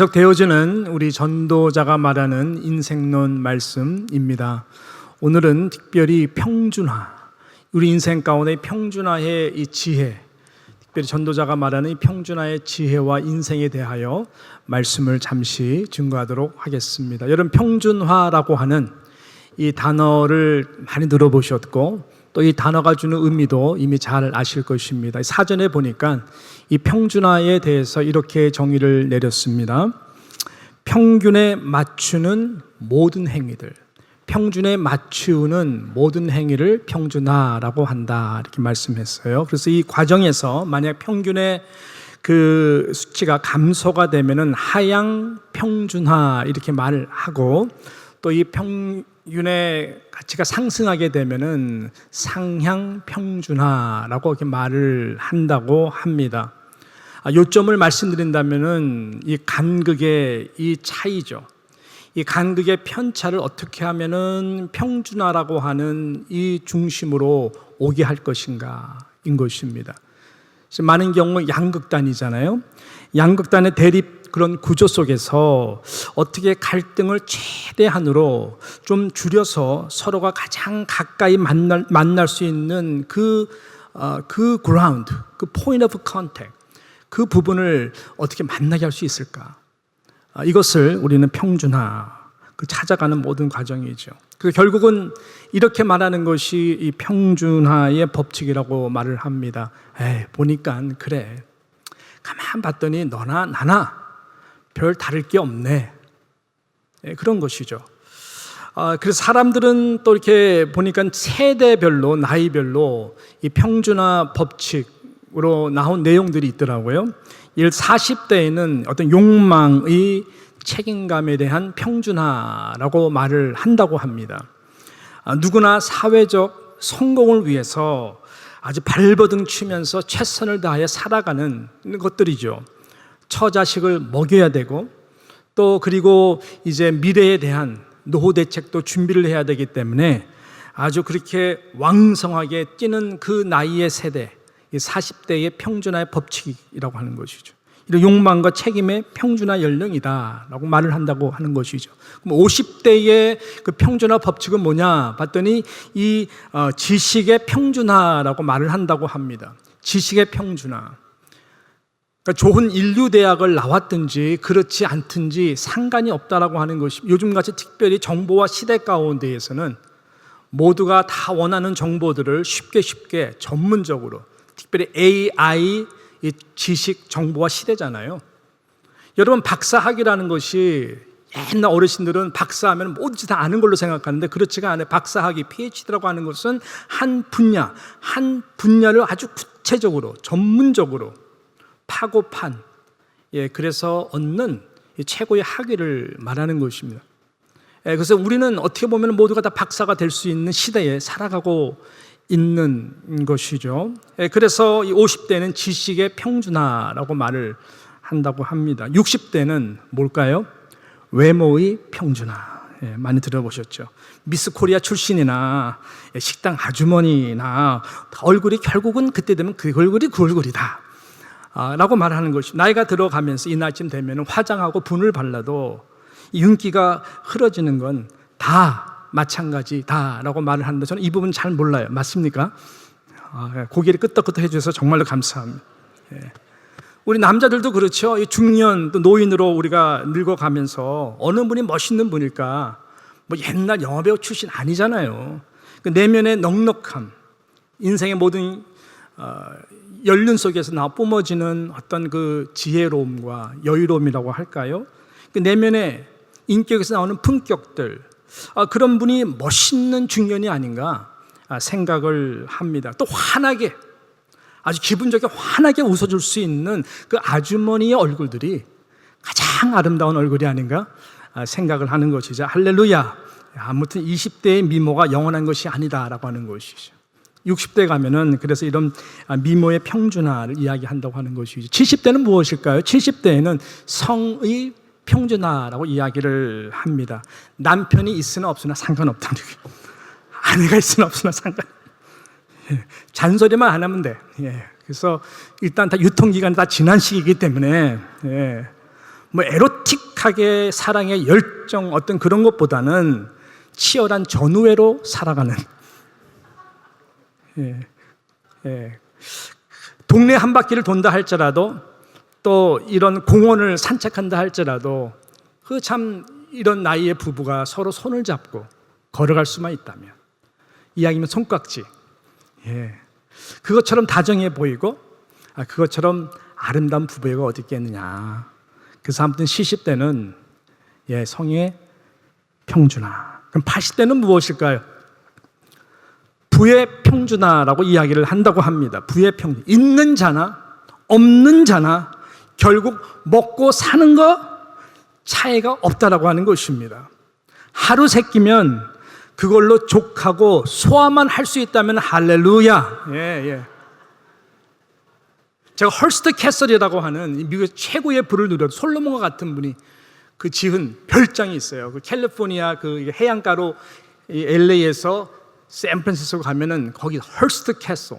계속되어지는 우리 전도자가 말하는 인생론 말씀입니다. 오늘은 특별히 평준화, 우리 인생 가운데 평준화의 이 지혜, 특별히 전도자가 말하는 이 평준화의 지혜와 인생에 대하여 말씀을 잠시 증거하도록 하겠습니다. 여러분, 평준화라고 하는 이 단어를 많이 들어보셨고 또 이 단어가 주는 의미도 이미 잘 아실 것입니다. 사전에 보니까 이 평준화에 대해서 이렇게 정의를 내렸습니다. 평균에 맞추는 모든 행위들, 평균에 맞추는 모든 행위를 평준화라고 한다, 이렇게 말씀했어요. 그래서 이 과정에서 만약 평균의 그 수치가 감소가 되면은 하향 평준화 이렇게 말을 하고, 또 이 평균의 가치가 상승하게 되면은 상향 평준화라고 이렇게 말을 한다고 합니다. 요점을 말씀드린다면은 이 간극의 이 차이죠. 이 간극의 편차를 어떻게 하면은 평준화라고 하는 이 중심으로 오게 할 것인가인 것입니다. 많은 경우 양극단이잖아요. 양극단의 대립 그런 구조 속에서 어떻게 갈등을 최대한으로 좀 줄여서 서로가 가장 가까이 만날 수 있는 그 그라운드, 그 포인트 오브 컨택, 그 부분을 어떻게 만나게 할 수 있을까? 이것을 우리는 평준화, 찾아가는 모든 과정이죠. 그래서 결국은 이렇게 말하는 것이 이 평준화의 법칙이라고 말을 합니다. 보니까 그래, 가만 봤더니 너나 나나 별 다를 게 없네, 그런 것이죠. 그래서 사람들은 또 이렇게 보니까 세대별로, 나이별로 이 평준화 법칙으로 나온 내용들이 있더라고요. 예를 40대에는 어떤 욕망의 책임감에 대한 평준화라고 말을 한다고 합니다. 누구나 사회적 성공을 위해서 아주 발버둥 치면서 최선을 다해 살아가는 것들이죠. 처자식을 먹여야 되고, 또 그리고 이제 미래에 대한 노후 대책도 준비를 해야 되기 때문에 아주 그렇게 왕성하게 뛰는 그 나이의 세대, 40대의 평준화의 법칙이라고 하는 것이죠. 이런 욕망과 책임의 평준화 연령이다라고 말을 한다고 하는 것이죠. 그럼 50대의 그 평준화 법칙은 뭐냐 봤더니 이 지식의 평준화라고 말을 한다고 합니다. 지식의 평준화. 그러니까 좋은 인류대학을 나왔든지 그렇지 않든지 상관이 없다라고 하는 것이, 요즘같이 특별히 정보화 시대 가운데에서는 모두가 다 원하는 정보들을 쉽게 전문적으로, 특별히 AI 이 지식 정보화 시대잖아요. 여러분, 박사학위라는 것이, 옛날 어르신들은 박사하면 뭐든지 다 아는 걸로 생각하는데 그렇지가 않아요. 박사학위, PhD라고 하는 것은 한 분야를 아주 구체적으로 전문적으로 파고판, 그래서 얻는 최고의 학위를 말하는 것입니다. 그래서 우리는 어떻게 보면 모두가 다 박사가 될 수 있는 시대에 살아가고 있는 것이죠. 그래서 이 50대는 지식의 평준화라고 말을 한다고 합니다. 60대는 뭘까요? 외모의 평준화. 많이 들어보셨죠? 미스 코리아 출신이나 식당 아주머니나 얼굴이 결국은 그때 되면 그 얼굴이 그 얼굴이다 라고 말하는 것이, 나이가 들어가면서 이 나이쯤 되면 화장하고 분을 발라도 윤기가 흐려지는 건 다 마찬가지다라고 말을 하는데 저는 이 부분 잘 몰라요. 맞습니까? 고개를 끄덕끄덕 해주셔서 정말로 감사합니다. 우리 남자들도 그렇죠. 이 중년 또 노인으로 우리가 늙어가면서 어느 분이 멋있는 분일까? 뭐 옛날 영화배우 출신 아니잖아요. 그 내면의 넉넉함, 인생의 모든 연륜 속에서 나 뿜어지는 어떤 그 지혜로움과 여유로움이라고 할까요? 그 내면의 인격에서 나오는 품격들, 그런 분이 멋있는 중년이 아닌가 생각을 합니다. 또 환하게, 아주 기분 좋게 환하게 웃어줄 수 있는 그 아주머니의 얼굴들이 가장 아름다운 얼굴이 아닌가 생각을 하는 것이죠. 할렐루야. 아무튼 20대의 미모가 영원한 것이 아니다라고 하는 것이죠. 60대 가면은 그래서 이런 미모의 평준화를 이야기한다고 하는 것이죠. 70대는 무엇일까요? 70대에는 성의 평준화라고 이야기를 합니다. 남편이 있으나 없으나 상관없다는 거예요. 아내가 있으나 없으나 잔소리만 안 하면 돼. 그래서 일단 다 유통기간이 다 지난 시기이기 때문에 뭐 에로틱하게 사랑의 열정 어떤 그런 것보다는 치열한 전우애로 살아가는, 예, 예. 동네 한 바퀴를 돈다 할지라도, 또 이런 공원을 산책한다 할지라도 그 참 이런 나이의 부부가 서로 손을 잡고 걸어갈 수만 있다면, 이야기면 손깍지, 예. 그것처럼 다정해 보이고 그것처럼 아름다운 부부가 어디 있겠느냐. 그래서 아무튼 70대는 성의 평준화. 그럼 80대는 무엇일까요? 부의 평준화라고 이야기를 한다고 합니다. 부의 평준. 있는 자나 없는 자나 결국 먹고 사는 거 차이가 없다라고 하는 것입니다. 하루 세 끼면 그걸로 족하고 소화만 할 수 있다면 할렐루야. 제가 헐스트 캐슬이라고 하는 미국의 최고의 부를 누렸던 솔로몬과 같은 분이 그 지은 별장이 있어요. 그 캘리포니아 그 해안가로 LA에서 샌프란시스코 가면은 거기 헐스트 캐슬,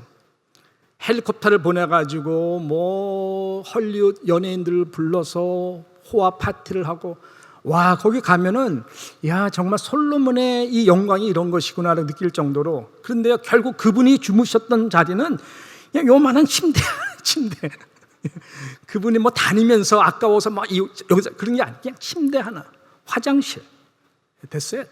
헬리콥터를 보내가지고 뭐 헐리우드 연예인들을 불러서 호화 파티를 하고, 와, 거기 가면은 야, 정말 솔로몬의 이 영광이 이런 것이구나를 느낄 정도로. 그런데요, 결국 그분이 주무셨던 자리는 그냥 요만한 침대. 그분이 뭐 다니면서 아까워서 막 여기서 그런 게 아니라 그냥 침대 하나, 화장실 됐어요.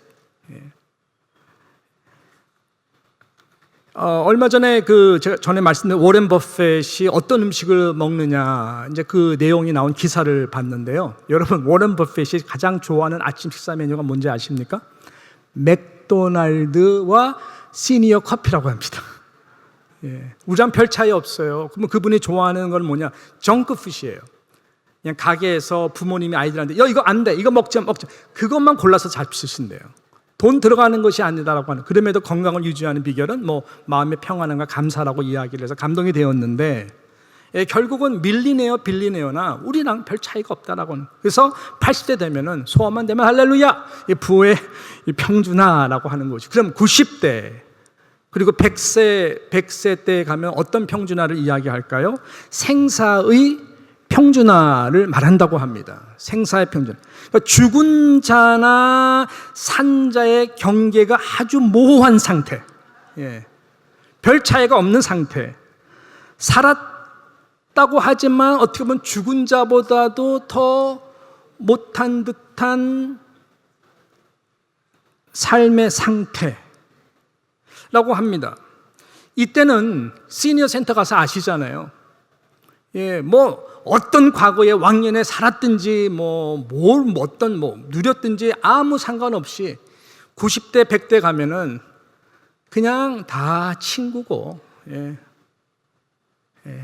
얼마 전에 제가 전에 말씀드린 워렌 버핏이 어떤 음식을 먹느냐, 이제 그 내용이 나온 기사를 봤는데요. 여러분, 워렌 버핏이 가장 좋아하는 아침 식사 메뉴가 뭔지 아십니까? 맥도날드와 시니어 커피라고 합니다. 우리랑 별 차이 없어요. 그러면 그분이 좋아하는 건 뭐냐? 정크푸시예요. 그냥 가게에서 부모님이 아이들한테 이거 안 돼, 이거 먹자. 그것만 골라서 잘 쓰신대요. 돈 들어가는 것이 아니다라고 하는. 그럼에도 건강을 유지하는 비결은 뭐 마음의 평안함과 감사라고 이야기를 해서 감동이 되었는데, 결국은 밀리네요 빌리네요나 우리랑 별 차이가 없다라고 하는. 그래서 80대 되면은 소화만 되면 할렐루야, 부의 평준화라고 하는 거죠. 그럼 90대 그리고 100세 때 가면 어떤 평준화를 이야기할까요? 생사의 평준화를 말한다고 합니다. 생사의 평준화. 그러니까 죽은 자나 산 자의 경계가 아주 모호한 상태, 별 차이가 없는 상태. 살았다고 하지만 어떻게 보면 죽은 자보다도 더 못한 듯한 삶의 상태 라고 합니다. 이때는 시니어 센터 가서 아시잖아요. 뭐 어떤 과거에 왕년에 살았든지 어떤 누렸든지 아무 상관없이 90대 100대 가면은 그냥 다 친구고,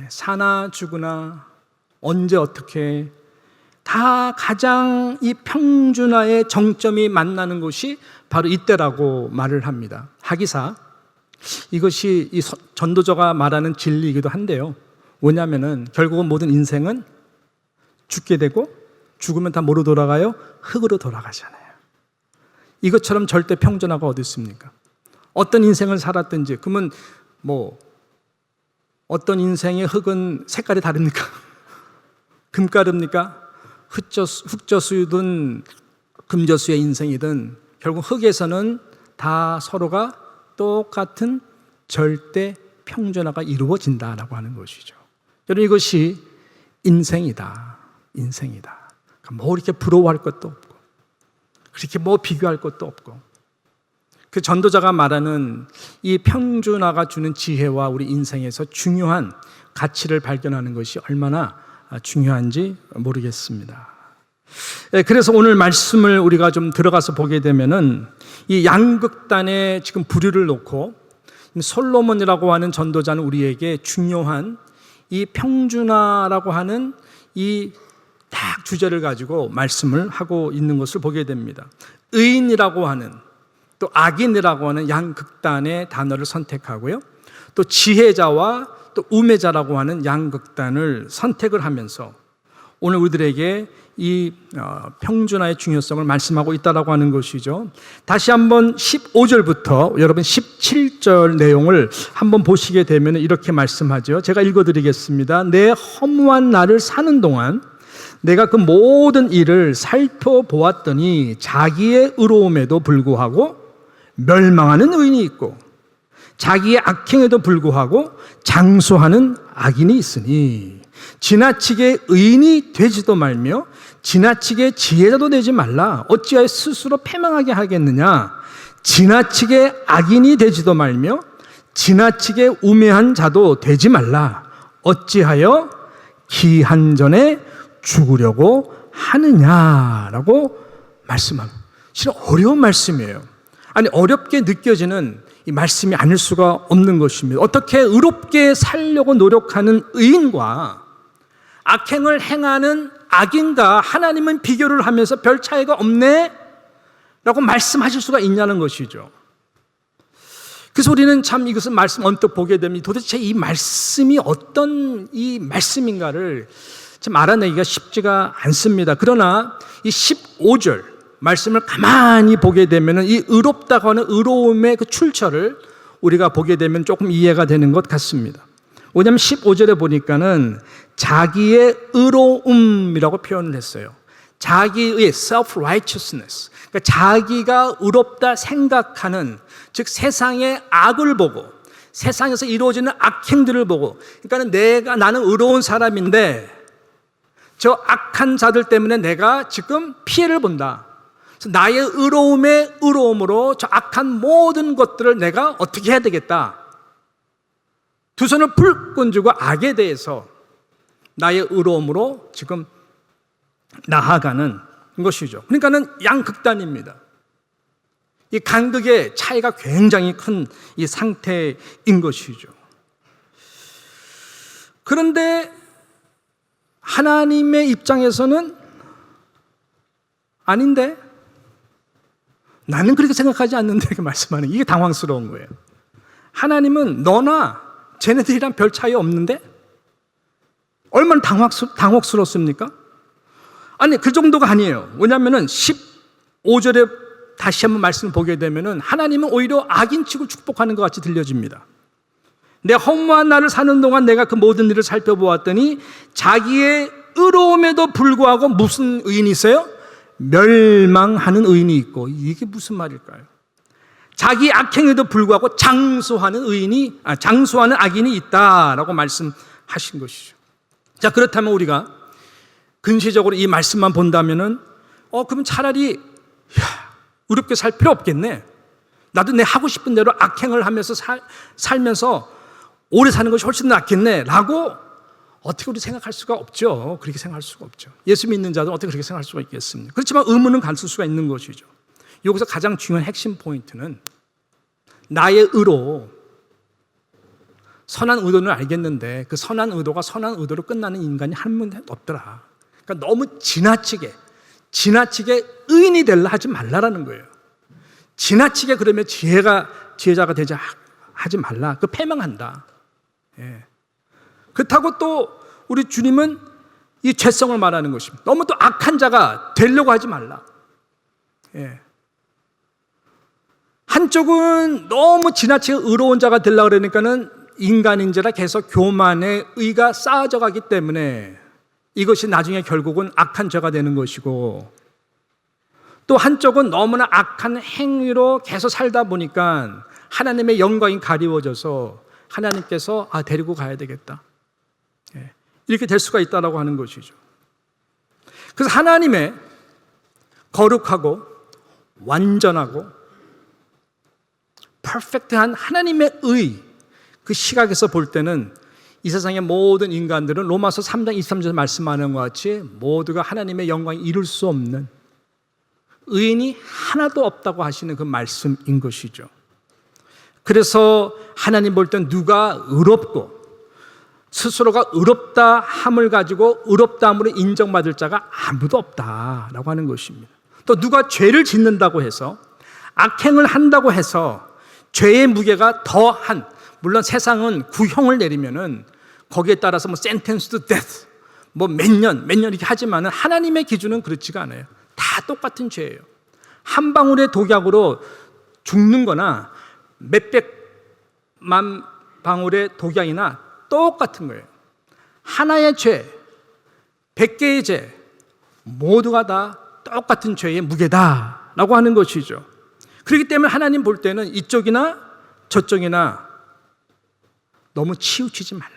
사나 죽으나 언제 어떻게 다 가장 이 평준화의 정점이 만나는 곳이 바로 이때라고 말을 합니다. 하기사 이것이 이 전도자가 말하는 진리이기도 한데요. 뭐냐면은 결국은 모든 인생은 죽게 되고 죽으면 다 뭐로 돌아가요? 흙으로 돌아가잖아요. 이것처럼 절대 평준화가 어디 있습니까? 어떤 인생을 살았든지, 그러면 뭐 어떤 인생의 흙은 색깔이 다릅니까? 금가루입니까? 흙저수든 금저수의 인생이든 결국 흙에서는 다 서로가 똑같은 절대 평준화가 이루어진다라고 하는 것이죠. 여러분, 이것이 인생이다. 그러니까 뭐 이렇게 부러워할 것도 없고 그렇게 뭐 비교할 것도 없고, 그 전도자가 말하는 이 평준화가 주는 지혜와 우리 인생에서 중요한 가치를 발견하는 것이 얼마나 중요한지 모르겠습니다. 그래서 오늘 말씀을 우리가 좀 들어가서 보게 되면은 이 양극단에 지금 부류를 놓고 솔로몬이라고 하는 전도자는 우리에게 중요한 이 평준화라고 하는 이 딱 주제를 가지고 말씀을 하고 있는 것을 보게 됩니다. 의인이라고 하는, 또 악인이라고 하는 양극단의 단어를 선택하고요, 또 지혜자와 또 우매자라고 하는 양극단을 선택을 하면서 오늘 우리들에게 이 평준화의 중요성을 말씀하고 있다라고 하는 것이죠. 다시 한번 15절부터 여러분 17절 내용을 한번 보시게 되면 이렇게 말씀하죠. 제가 읽어드리겠습니다. 내 허무한 날을 사는 동안 내가 그 모든 일을 살펴보았더니 자기의 의로움에도 불구하고 멸망하는 의인이 있고 자기의 악행에도 불구하고 장수하는 악인이 있으니 지나치게 의인이 되지도 말며 지나치게 지혜자도 되지 말라. 어찌하여 스스로 패망하게 하겠느냐. 지나치게 악인이 되지도 말며 지나치게 우매한 자도 되지 말라. 어찌하여 기한전에 죽으려고 하느냐라고 말씀합니다. 실은 어려운 말씀이에요. 아니, 어렵게 느껴지는 이 말씀이 아닐 수가 없는 것입니다. 어떻게 의롭게 살려고 노력하는 의인과 악행을 행하는 악인과 하나님은 비교를 하면서 별 차이가 없네? 라고 말씀하실 수가 있냐는 것이죠. 그래서 우리는 참 이것을 말씀 언뜻 보게 되면 도대체 이 말씀이 어떤 이 말씀인가를 참 알아내기가 쉽지가 않습니다. 그러나 이 15절 말씀을 가만히 보게 되면 이 의롭다고 하는 의로움의 그 출처를 우리가 보게 되면 조금 이해가 되는 것 같습니다. 왜냐하면 15절에 보니까는 자기의 의로움이라고 표현을 했어요. 자기의 self-righteousness, 그러니까 자기가 의롭다 생각하는, 즉 세상의 악을 보고 세상에서 이루어지는 악행들을 보고, 그러니까 나는 의로운 사람인데 저 악한 자들 때문에 내가 지금 피해를 본다. 그래서 나의 의로움의 의로움으로 저 악한 모든 것들을 내가 어떻게 해야 되겠다. 두 손을 불끈 쥐고 악에 대해서 나의 의로움으로 지금 나아가는 것이죠. 그러니까는 양극단입니다. 이 간극의 차이가 굉장히 큰 이 상태인 것이죠. 그런데 하나님의 입장에서는 아닌데, 나는 그렇게 생각하지 않는데 이렇게 말씀하는, 이게 당황스러운 거예요. 하나님은 너나 쟤네들이랑 별 차이 없는데? 얼마나 당혹스럽습니까? 아니, 그 정도가 아니에요. 왜냐하면 15절에 다시 한번 말씀을 보게 되면 하나님은 오히려 악인치고 축복하는 것 같이 들려집니다. 내 허무한 날을 사는 동안 내가 그 모든 일을 살펴보았더니 자기의 의로움에도 불구하고 무슨 의인이 있어요? 멸망하는 의인이 있고. 이게 무슨 말일까요? 자기 악행에도 불구하고 장수하는 악인이 있다라고 말씀하신 것이죠. 자, 그렇다면 우리가 근시적으로 이 말씀만 본다면은 그럼 차라리 의롭게 살 필요 없겠네. 나도 내 하고 싶은 대로 악행을 하면서 살면서 오래 사는 것이 훨씬 낫겠네 라고 어떻게 우리 생각할 수가 없죠. 그렇게 생각할 수가 없죠. 예수 믿는 자들은 어떻게 그렇게 생각할 수가 있겠습니까? 그렇지만 의문은 가질 수가 있는 것이죠. 여기서 가장 중요한 핵심 포인트는 나의 의로, 선한 의도는 알겠는데 그 선한 의도가 선한 의도로 끝나는 인간이 한 명 없더라. 그러니까 너무 지나치게 의인이 되려 하지 말라라는 거예요. 지나치게 그러면 지혜자가 되지 하지 말라. 그 패망한다. 예. 그렇다고 또 우리 주님은 이 죄성을 말하는 것입니다. 너무 또 악한 자가 되려고 하지 말라. 예. 한쪽은 너무 지나치게 의로운 자가 되려고 그러니까는 인간인지라 계속 교만의 의가 쌓아져 가기 때문에 이것이 나중에 결국은 악한 죄가 되는 것이고, 또 한쪽은 너무나 악한 행위로 계속 살다 보니까 하나님의 영광이 가리워져서 하나님께서 데리고 가야 되겠다. 이렇게 될 수가 있다라고 하는 것이죠. 그래서 하나님의 거룩하고 완전하고 퍼펙트한 하나님의 의, 그 시각에서 볼 때는 이 세상의 모든 인간들은 로마서 3장 23절에 말씀하는 것 같이 모두가 하나님의 영광을 이룰 수 없는 의인이 하나도 없다고 하시는 그 말씀인 것이죠. 그래서 하나님 볼 땐 누가 의롭고 스스로가 의롭다 함을 가지고 의롭다 함으로 인정받을 자가 아무도 없다라고 하는 것입니다. 또 누가 죄를 짓는다고 해서, 악행을 한다고 해서 죄의 무게가 더한, 물론 세상은 구형을 내리면은 거기에 따라서 sentence to death, 몇 년 이렇게 하지만은 하나님의 기준은 그렇지가 않아요. 다 똑같은 죄예요. 한 방울의 독약으로 죽는 거나 몇백만 방울의 독약이나 똑같은 거예요. 하나의 죄, 100개의 죄, 모두가 다 똑같은 죄의 무게다라고 하는 것이죠. 그렇기 때문에 하나님 볼 때는 이쪽이나 저쪽이나 너무 치우치지 말라.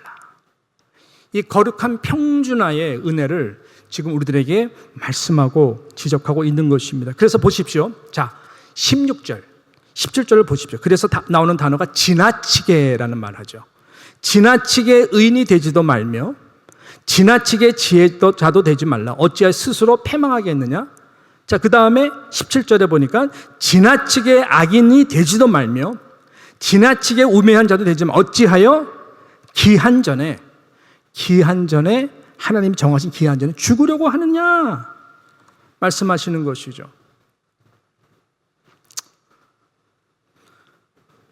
이 거룩한 평준화의 은혜를 지금 우리들에게 말씀하고 지적하고 있는 것입니다. 그래서 보십시오. 자, 16절, 17절을 보십시오. 그래서 나오는 단어가 지나치게라는 말을 하죠. 지나치게 의인이 되지도 말며 지나치게 지혜자도 되지 말라. 어찌하여 스스로 패망하게 했느냐? 자, 그 다음에 17절에 보니까 지나치게 악인이 되지도 말며 지나치게 우매한 자도 되지 말라. 어찌하여 기한 전에 하나님이 정하신 기한 전에 죽으려고 하느냐 말씀하시는 것이죠.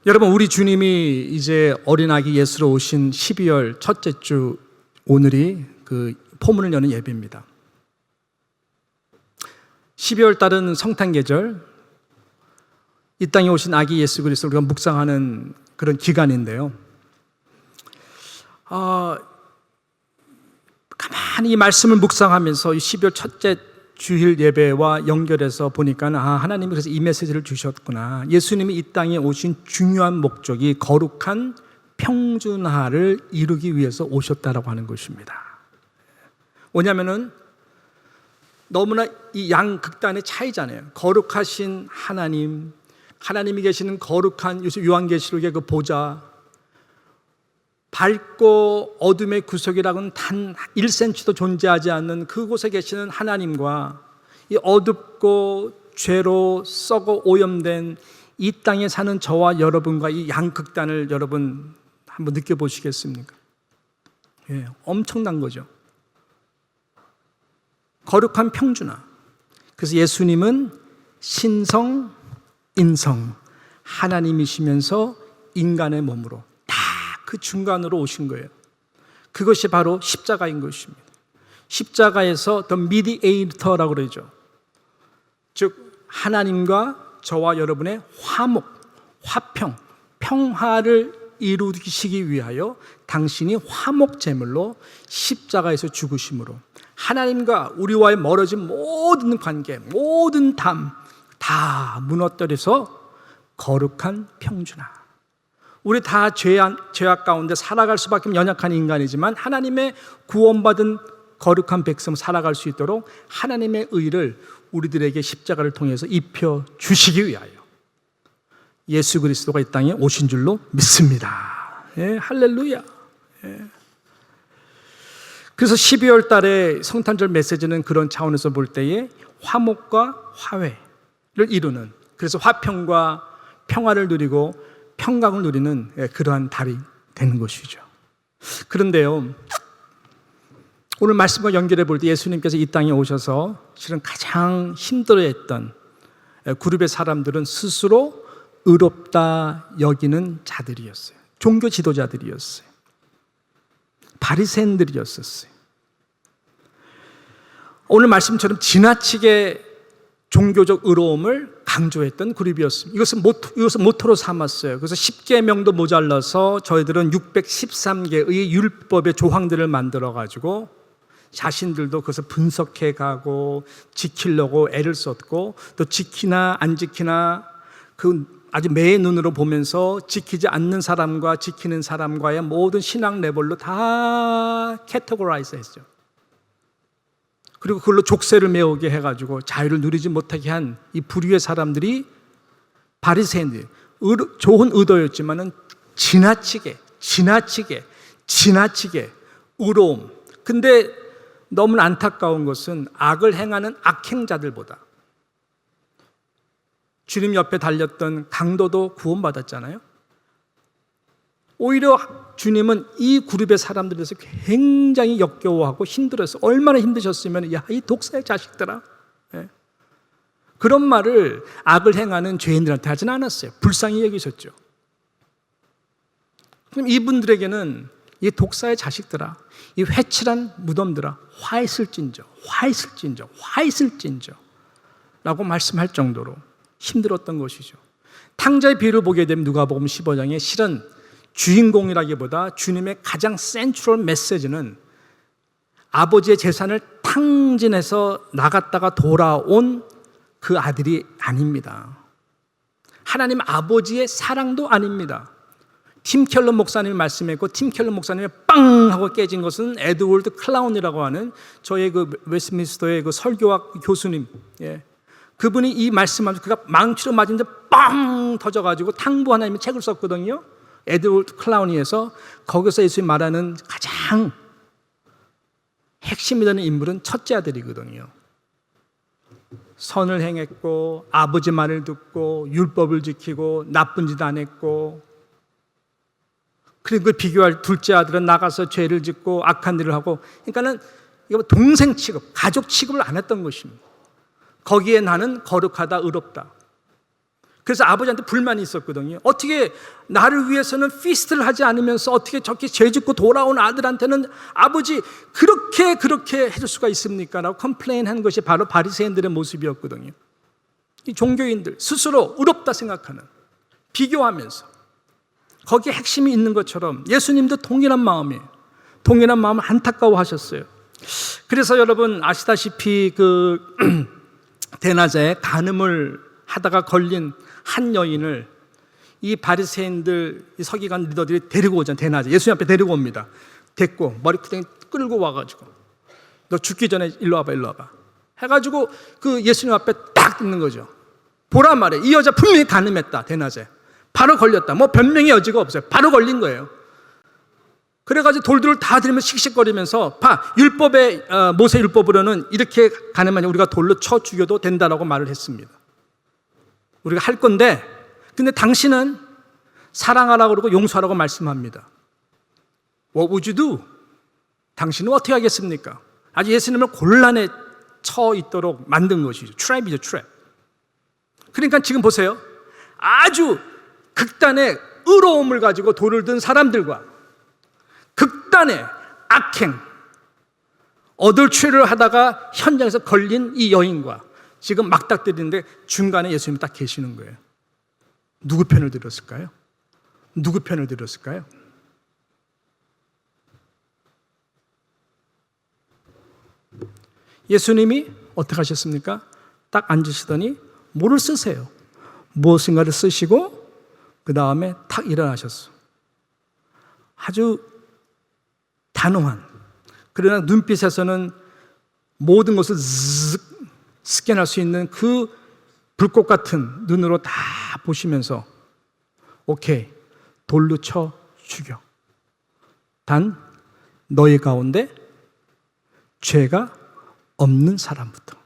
여러분, 우리 주님이 이제 어린아기 예수로 오신 12월 첫째 주 오늘이 그 포문을 여는 예배입니다. 12월 달은 성탄 계절, 이 땅에 오신 아기 예수 그리스도를 우리가 묵상하는 그런 기간인데요. 가만히 이 말씀을 묵상하면서 이 12월 첫째 주일 예배와 연결해서 보니까 하나님이 그래서 이 메시지를 주셨구나. 예수님이 이 땅에 오신 중요한 목적이 거룩한 평준화를 이루기 위해서 오셨다라고 하는 것입니다. 왜냐하면은 너무나 이 양극단의 차이잖아요. 거룩하신 하나님이 계시는 거룩한 요한계시록의 그 보좌, 밝고 어둠의 구석이라고는 단 1cm도 존재하지 않는 그곳에 계시는 하나님과 이 어둡고 죄로 썩어 오염된 이 땅에 사는 저와 여러분과 이 양극단을 여러분 한번 느껴보시겠습니까? 예, 엄청난 거죠. 거룩한 평준화. 그래서 예수님은 신성, 인성, 하나님이시면서 인간의 몸으로 그 중간으로 오신 거예요. 그것이 바로 십자가인 것입니다. 십자가에서 the mediator라고 그러죠. 즉 하나님과 저와 여러분의 화목, 화평, 평화를 이루시기 위하여 당신이 화목 제물로 십자가에서 죽으심으로 하나님과 우리와의 멀어진 모든 관계, 모든 담 다 무너뜨려서 거룩한 평준화. 우리 다 죄악 가운데 살아갈 수밖에 연약한 인간이지만 하나님의 구원받은 거룩한 백성 살아갈 수 있도록 하나님의 의를 우리들에게 십자가를 통해서 입혀 주시기 위하여 예수 그리스도가 이 땅에 오신 줄로 믿습니다. 예, 할렐루야. 예. 그래서 12월 달에 성탄절 메시지는 그런 차원에서 볼 때에 화목과 화해를 이루는, 그래서 화평과 평화를 누리고 평강을 누리는 그러한 달이 되는 것이죠. 그런데요, 오늘 말씀과 연결해 볼 때 예수님께서 이 땅에 오셔서 실은 가장 힘들어했던 그룹의 사람들은 스스로 의롭다 여기는 자들이었어요. 종교 지도자들이었어요. 바리새인들이었어요. 오늘 말씀처럼 지나치게 종교적 의로움을 강조했던 그룹이었습니다. 이것은 모토로 삼았어요. 그래서 10계명도 모자라서 저희들은 613개의 율법의 조항들을 만들어가지고 자신들도 그것을 분석해 가고 지키려고 애를 썼고, 또 지키나 안 지키나 그 아주 매의 눈으로 보면서 지키지 않는 사람과 지키는 사람과의 모든 신앙 레벨로 다 캐테고라이즈 했죠. 그리고 그걸로 족쇄를 메우게 해가지고 자유를 누리지 못하게 한 이 부류의 사람들이 바리새인들, 좋은 의도였지만은 지나치게 의로움. 근데 너무 안타까운 것은 악을 행하는 악행자들보다 주님 옆에 달렸던 강도도 구원받았잖아요. 오히려 주님은 이 그룹의 사람들에 대해서 굉장히 역겨워하고 힘들었어요. 얼마나 힘드셨으면, 야, 이 독사의 자식들아. 예. 그런 말을 악을 행하는 죄인들한테 하진 않았어요. 불쌍히 여기셨죠. 그럼 이분들에게는 이 독사의 자식들아, 이 회칠한 무덤들아, 화 있을진저 라고 말씀할 정도로 힘들었던 것이죠. 탕자의 비유를 보게 되면 누가복음 15장에 실은 주인공이라기보다 주님의 가장 센트럴 메시지는 아버지의 재산을 다 상진해서 나갔다가 돌아온 그 아들이 아닙니다. 하나님 아버지의 사랑도 아닙니다. 팀 켈러 목사님이 말씀했고, 팀 켈러 목사님이 빵 하고 깨진 것은 에드워드 클라운이라고 하는 저의 그 웨스트민스터의 그 설교학 교수님, 그분이 이 말씀하면서 그가 망치로 맞은데 빵 터져가지고 탕부 하나님의 책을 썼거든요. 에드워드 클라운이에서 거기서 예수님이 말하는 가장 핵심이 되는 인물은 첫째 아들이거든요. 선을 행했고 아버지 말을 듣고 율법을 지키고 나쁜 짓 안 했고, 그리고 그걸 비교할 둘째 아들은 나가서 죄를 짓고 악한 일을 하고, 그러니까는 이거 동생 취급, 가족 취급을 안 했던 것입니다. 거기에 나는 거룩하다, 의롭다. 그래서 아버지한테 불만이 있었거든요. 어떻게 나를 위해서는 피스트를 하지 않으면서 어떻게 저렇게 죄 짓고 돌아온 아들한테는 아버지 그렇게 해줄 수가 있습니까? 라고 컴플레인한 것이 바로 바리새인들의 모습이었거든요. 이 종교인들 스스로 의롭다 생각하는, 비교하면서 거기에 핵심이 있는 것처럼 예수님도 동일한 마음이에요. 동일한 마음을 안타까워하셨어요. 그래서 여러분 아시다시피 그 대낮에 간음을 하다가 걸린 한 여인을 이 바리새인들, 이 서기관 리더들이 데리고 오잖아요. 대낮에 예수님 앞에 데리고 옵니다. 데리고 머리끄댕이 끌고 와가지고 너 죽기 전에 일로 와봐 해가지고 그 예수님 앞에 딱 있는 거죠. 보란 말이에요. 이 여자 분명히 간음했다. 대낮에 바로 걸렸다. 뭐 변명의 여지가 없어요. 바로 걸린 거예요. 그래가지고 돌들을 다 들이면서 씩씩거리면서 율법의 모세 율법으로는 이렇게 간음하면 우리가 돌로 쳐 죽여도 된다라고 말을 했습니다. 우리가 할 건데, 근데 당신은 사랑하라고 그러고 용서하라고 말씀합니다. What would you do? 당신은 어떻게 하겠습니까? 아주 예수님을 곤란에 처 있도록 만든 것이죠. 트랩이죠, 트랩. 그러니까 지금 보세요. 아주 극단의 의로움을 가지고 돌을 든 사람들과 극단의 악행, 어덜취를 하다가 현장에서 걸린 이 여인과 지금 막닥뜨리는데 중간에 예수님이 딱 계시는 거예요. 누구 편을 들었을까요? 누구 편을 들었을까요? 예수님이 어떻게 하셨습니까? 딱 앉으시더니 뭐를 쓰세요? 무엇인가를 쓰시고 그 다음에 탁 일어나셨어. 아주 단호한, 그러나 눈빛에서는 모든 것을 스캔할 수 있는 그 불꽃 같은 눈으로 다 보시면서 오케이, 돌로 쳐 죽여. 단 너희 가운데 죄가 없는 사람부터,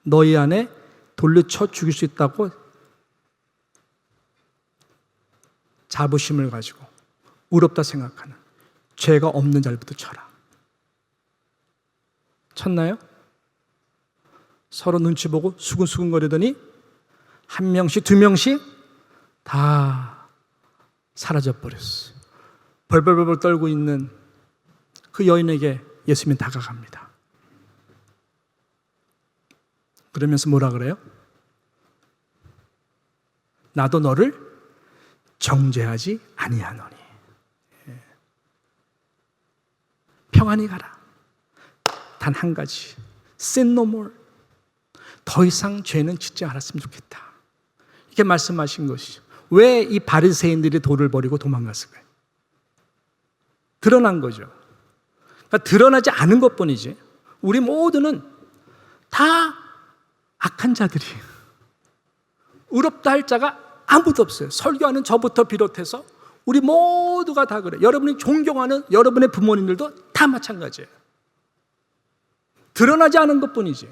너희 안에 돌로 쳐 죽일 수 있다고 자부심을 가지고 의롭다 생각하는 죄가 없는 자부터 쳐라. 쳤나요? 서로 눈치 보고 수근수근거리더니 한 명씩 두 명씩 다 사라져버렸어요. 벌벌벌 떨고 있는 그 여인에게 예수님이 다가갑니다. 그러면서 뭐라 그래요? 나도 너를 정죄하지 아니하노니. 평안히 가라. 단 한 가지, sin no more. 더 이상 죄는 짓지 않았으면 좋겠다. 이렇게 말씀하신 것이죠. 왜 이 바리새인들이 돌을 버리고 도망갔을까요? 드러난 거죠. 그러니까 드러나지 않은 것뿐이지 우리 모두는 다 악한 자들이에요. 의롭다 할 자가 아무도 없어요. 설교하는 저부터 비롯해서 우리 모두가 다 그래요. 여러분이 존경하는 여러분의 부모님들도 다 마찬가지예요. 드러나지 않은 것뿐이지.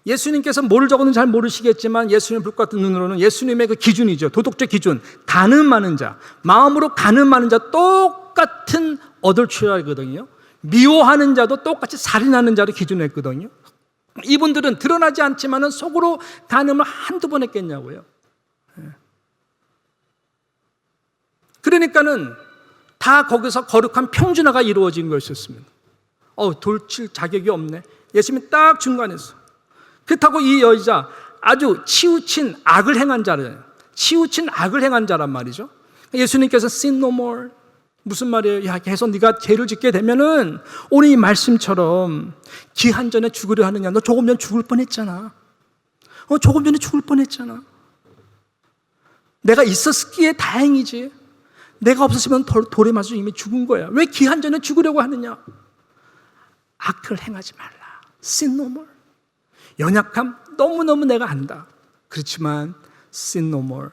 예수님께서 뭘 적었는지 잘 모르시겠지만 예수님 불 같은 눈으로는 예수님의 그 기준이죠. 도덕적 기준. 간음하는 자, 마음으로 간음하는 자 똑같은 어덜취하거든요. 미워하는 자도 똑같이 살인하는 자로 기준했거든요. 이분들은 드러나지 않지만 속으로 간음을 한두 번 했겠냐고요. 그러니까는 다 거기서 거룩한 평준화가 이루어진 것이었습니다. 돌칠 자격이 없네. 예수님이 딱 중간에서. 그렇다고 이 여자 아주 치우친 악을 행한 자잖아요. 치우친 악을 행한 자란 말이죠. 예수님께서 sin no more, 무슨 말이에요? 야, 해서 네가 죄를 짓게 되면은 오늘 이 말씀처럼 기한 전에 죽으려 하느냐? 너 조금 전에 죽을 뻔했잖아. 조금 전에 죽을 뻔했잖아. 내가 있었기에 다행이지. 내가 없었으면 돌에 맞아서 이미 죽은 거야. 왜 기한 전에 죽으려고 하느냐? 악을 행하지 말라. Sin no more. 연약함 너무너무 내가 안다. 그렇지만 Sin no more.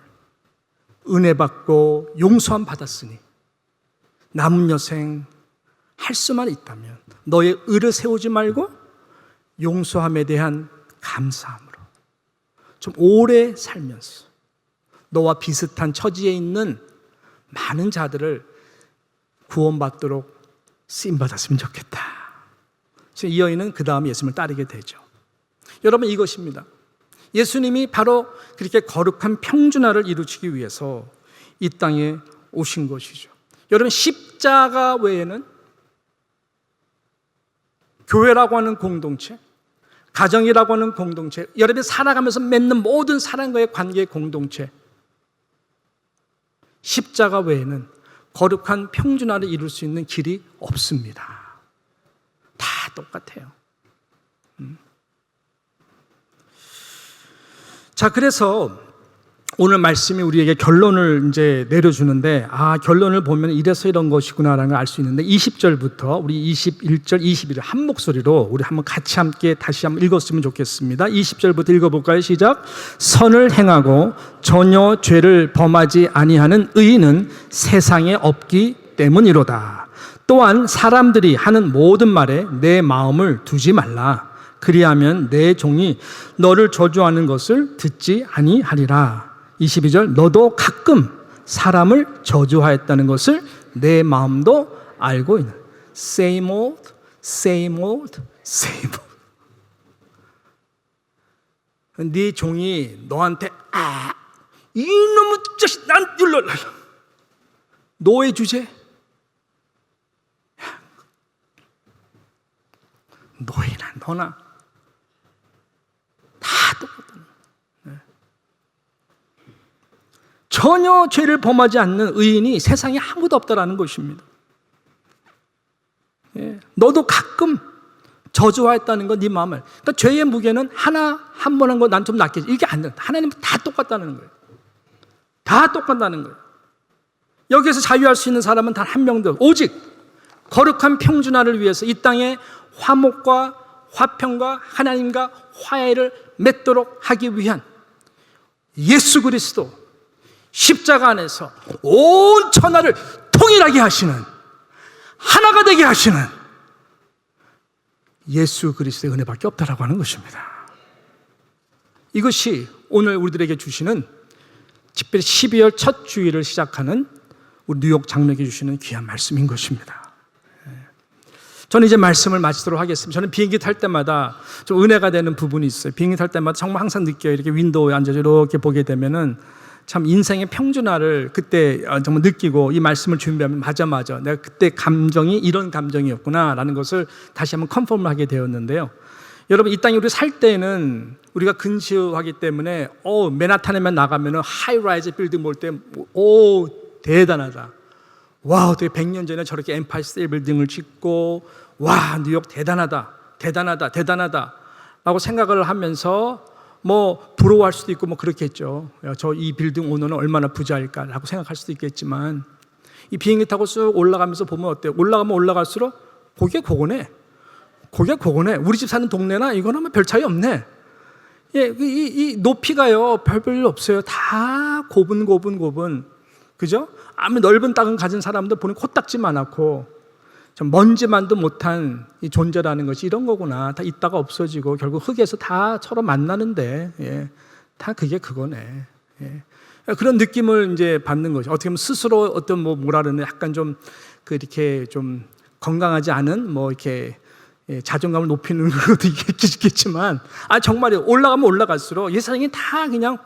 은혜 받고 용서함 받았으니 남은 여생 할 수만 있다면 너의 의를 세우지 말고 용서함에 대한 감사함으로 좀 오래 살면서 너와 비슷한 처지에 있는 많은 자들을 구원받도록 쓰임받았으면 좋겠다. 이 여인은 그 다음 예수님을 따르게 되죠. 여러분, 이것입니다. 예수님이 바로 그렇게 거룩한 평준화를 이루시기 위해서 이 땅에 오신 것이죠. 여러분, 십자가 외에는 교회라고 하는 공동체, 가정이라고 하는 공동체, 여러분이 살아가면서 맺는 모든 사람과의 관계의 공동체, 십자가 외에는 거룩한 평준화를 이룰 수 있는 길이 없습니다. 다 똑같아요. 자, 그래서 오늘 말씀이 우리에게 결론을 이제 내려주는데, 결론을 보면 이래서 이런 것이구나라는 걸 알 수 있는데, 20절부터 우리 21절, 22절 한 목소리로 우리 한번 같이 함께 다시 한번 읽었으면 좋겠습니다. 20절부터 읽어볼까요? 시작. 선을 행하고 전혀 죄를 범하지 아니하는 의인은 세상에 없기 때문이로다. 또한 사람들이 하는 모든 말에 내 마음을 두지 말라. 그리하면 내 종이 너를 저주하는 것을 듣지 아니하리라. 22절. 너도 가끔 사람을 저주하였다는 것을 내 마음도 알고 있는. Same old, same old, same old. 네 종이 너한테 이놈의 자식 난 일러라. 노예 주제. 노예나 너나 다 똑같다. 전혀 죄를 범하지 않는 의인이 세상에 아무도 없다라는 것입니다. 너도 가끔 저주하였다는 건 네 마음을. 그러니까 죄의 무게는 하나 한 번 한 거 난 좀 낫겠지. 이게 안 돼. 하나님은 다 똑같다는 거예요. 다 똑같다는 거예요. 여기에서 자유할 수 있는 사람은 단 한 명도. 오직 거룩한 평준화를 위해서 이 땅에 화목과 화평과 하나님과 화해를 맺도록 하기 위한 예수 그리스도 십자가 안에서 온 천하를 통일하게 하시는, 하나가 되게 하시는 예수 그리스도의 은혜밖에 없다라고 하는 것입니다. 이것이 오늘 우리들에게 주시는, 특별히 12월 첫 주일을 시작하는 우리 뉴욕 장로에게 주시는 귀한 말씀인 것입니다. 저는 이제 말씀을 마치도록 하겠습니다. 저는 비행기 탈 때마다 좀 은혜가 되는 부분이 있어요. 비행기 탈 때마다 정말 항상 느껴요. 이렇게 윈도우에 앉아서 이렇게 보게 되면은 참 인생의 평준화를 그때 정말 느끼고, 이 말씀을 준비하면 맞아 내가 그때 감정이 이런 감정이었구나라는 것을 다시 한번 컨펌을 하게 되었는데요. 여러분, 이 땅에 우리 살 때는 우리가 근시하기 때문에 맨하탄에만 나가면은 하이라이즈 빌딩 볼 때 대단하다. 와, 어떻게 100년 전에 저렇게 엠파이어 스테이트 빌딩을 짓고, 와, 뉴욕 대단하다 라고 생각을 하면서 뭐 부러워할 수도 있고 뭐 그렇겠죠. 저 이 빌딩 오너는 얼마나 부자일까라고 생각할 수도 있겠지만, 이 비행기 타고 쑥 올라가면서 보면 어때요? 올라가면 올라갈수록 고개 고고네. 우리 집 사는 동네나 이거는 뭐 별 차이 없네. 이 높이가요 별로 없어요. 다 고분. 그죠? 아무 넓은 땅을 가진 사람들 보니 코딱지 많고 좀 먼지만도 못한 이 존재라는 것이 이런 거구나. 다 있다가 없어지고 결국 흙에서 다 서로 만나는데, 다 그게 그거네. 그런 느낌을 이제 받는 거죠. 어떻게 보면 스스로 어떤 뭐라 그러는 약간 좀 이렇게 좀 건강하지 않은 뭐 이렇게 자존감을 높이는 것도 있겠지만, 정말이에요. 올라가면 올라갈수록 이 세상이 다 그냥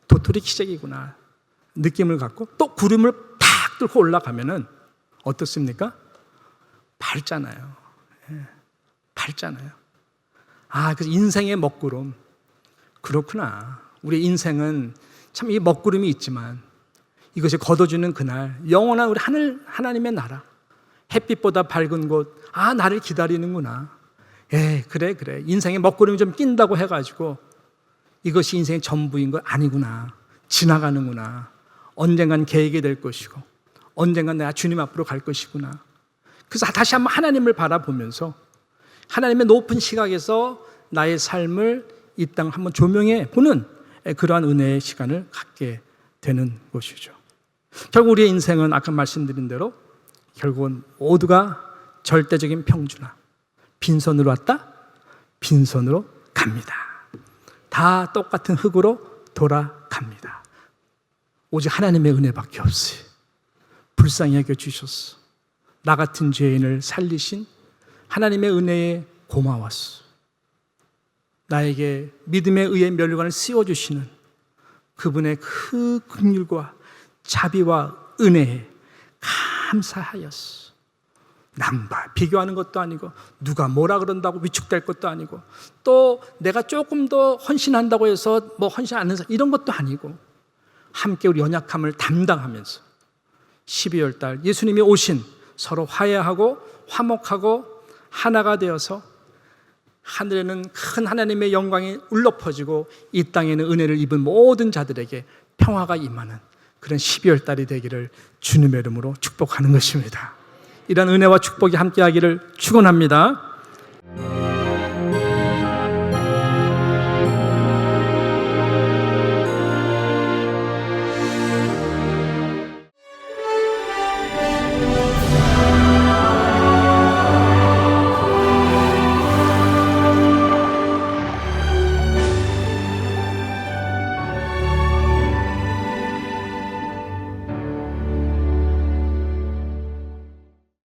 도토리 키재기구나 느낌을 갖고, 또 구름을 탁 뚫고 올라가면은 어떻습니까? 밝잖아요. 그래서 인생의 먹구름. 그렇구나. 우리 인생은 참 이 먹구름이 있지만 이것이 거둬주는 그날, 영원한 우리 하나님의 나라, 햇빛보다 밝은 곳, 나를 기다리는구나. 그래. 인생에 먹구름이 좀 낀다고 해가지고 이것이 인생의 전부인 거 아니구나. 지나가는구나. 언젠간 계획이 될 것이고 언젠간 내가 주님 앞으로 갈 것이구나. 그래서 다시 한번 하나님을 바라보면서 하나님의 높은 시각에서 나의 삶을 이 땅 한번 조명해 보는 그러한 은혜의 시간을 갖게 되는 것이죠. 결국 우리의 인생은 아까 말씀드린 대로 결국은 모두가 절대적인 평준화. 빈손으로 왔다, 빈손으로 갑니다. 다 똑같은 흙으로 돌아갑니다. 오직 하나님의 은혜밖에 없어요. 불쌍히 여겨주셨어. 나 같은 죄인을 살리신 하나님의 은혜에 고마웠어. 나에게 믿음에 의해 멸류관을 씌워주시는 그분의 그 긍휼과 자비와 은혜에 감사하였어. 남과 비교하는 것도 아니고 누가 뭐라 그런다고 위축될 것도 아니고 또 내가 조금 더 헌신한다고 해서 뭐 헌신 안 해서 이런 것도 아니고 함께 우리 연약함을 담당하면서 12월 달 예수님이 오신 서로 화해하고 화목하고 하나가 되어서 하늘에는 큰 하나님의 영광이 울려 퍼지고 이 땅에는 은혜를 입은 모든 자들에게 평화가 임하는 그런 12월 달이 되기를 주님의 이름으로 축복하는 것입니다. 이런 은혜와 축복이 함께하기를 축원합니다.